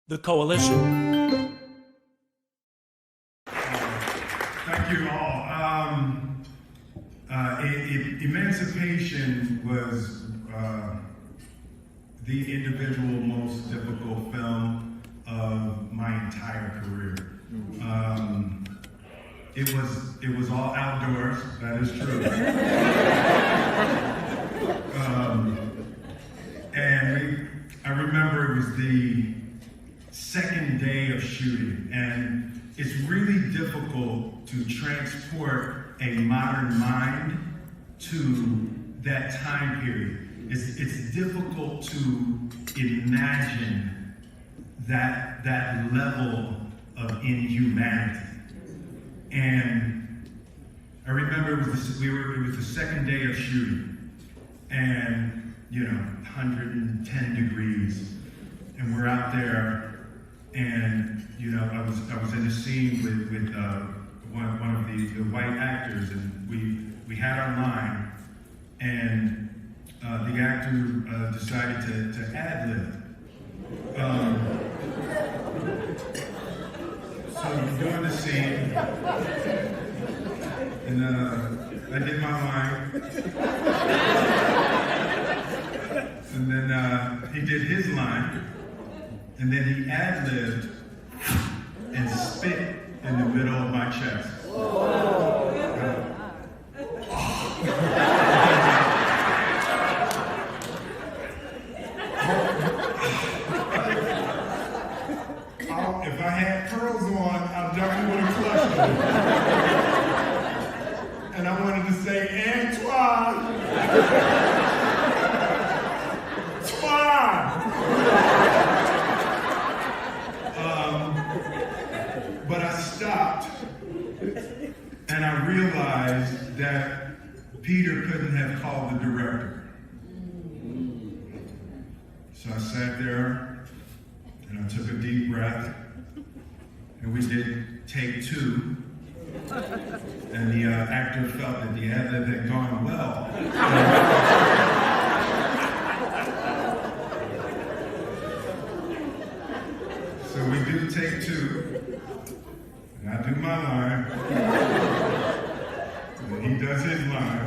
the Koalition. Thank you all. Emancipation was the individual most difficult film of my entire career. It was all outdoors, that is true. And I remember it was the second day of shooting, and it's really difficult to transport a modern mind to that time period. It's difficult to imagine that level of inhumanity. And I remember it was the second day of shooting, and 110 degrees, and we're out there, and I was in a scene with one of the white actors, and we had our line, and the actor decided to ad-lib. So we're doing the scene, and I did my line, and then he did his line, and then he ad-libbed and spit in the middle of my chest. If I had curls on, I definitely would have clutched them. And I wanted to say, Antoine! But I stopped, and I realized that Peter couldn't have called the director. So I sat there, and I took a deep breath, and we did take two, and the actor felt that the ad-lib had gone well. So we do take two, and I do my line, and he does his line,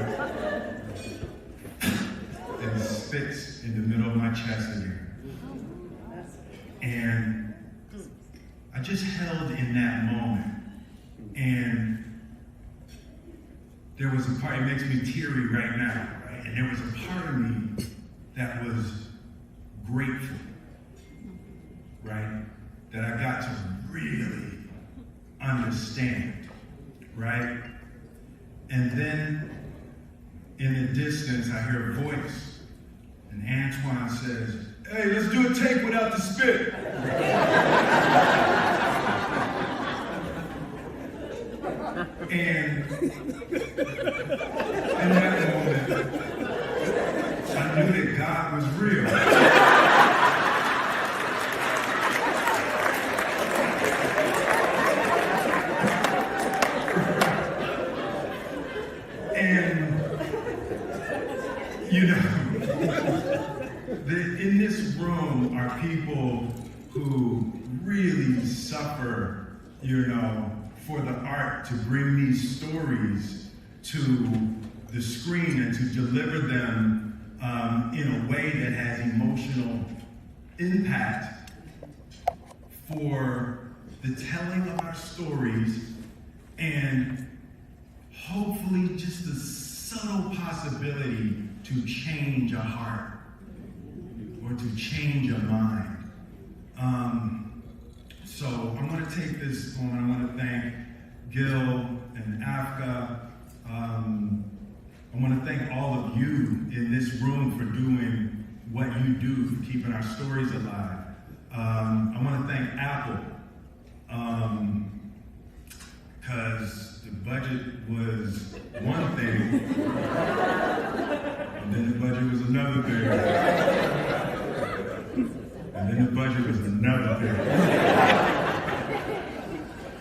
and he spits in the middle of my chest again. And I just held in that moment, and there was a part, it makes me teary right now, right? And there was a part of me that was grateful, right? That I got to really understand, right? And then in the distance, I hear a voice, and Antoine says, "Hey, let's do a take without the spit." And in that moment, I knew that God was real. In this room are people who really suffer, for the art to bring these stories to the screen and to deliver them in a way that has emotional impact for the telling of our stories, and hopefully just the subtle possibility to change a heart or to change a mind. So I'm going to take this moment. I want to thank Gil and Afka. I want to thank all of you in this room for doing what you do, for keeping our stories alive. I want to thank Apple, because the budget was one thing, and then the budget was another thing. And then the budget was another thing.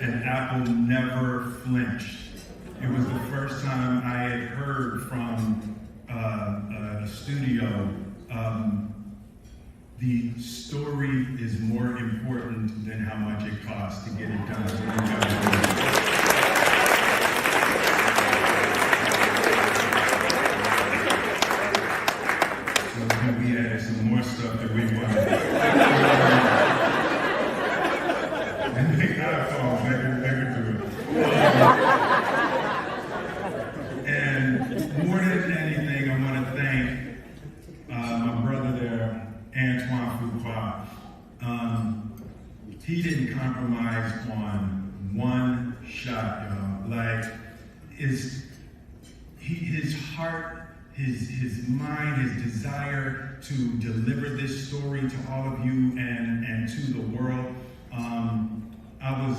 And Apple never flinched. It was the first time I had heard from a studio, the story is more important than how much it costs to get it done. So we gotta do it. So then we added some more stuff that we wanted. And they got phones, they could do it. And more than anything, I want to thank my brother there, Antoine Fuqua. He didn't compromise on one shot, y'all. Like, his heart, his mind, his desire to deliver this story to all of you and to the world. I was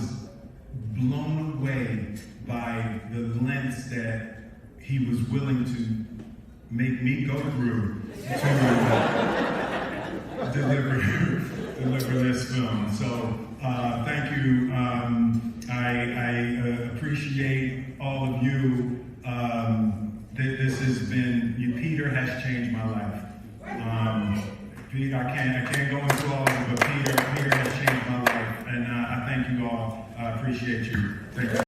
blown away by the lengths that he was willing to make me go through to deliver this film. So thank you. I appreciate all of you. This has been, Peter has changed my life. Peter, I can't go into all of it, but Peter has changed my life. And I thank you all. I appreciate you. Thank you.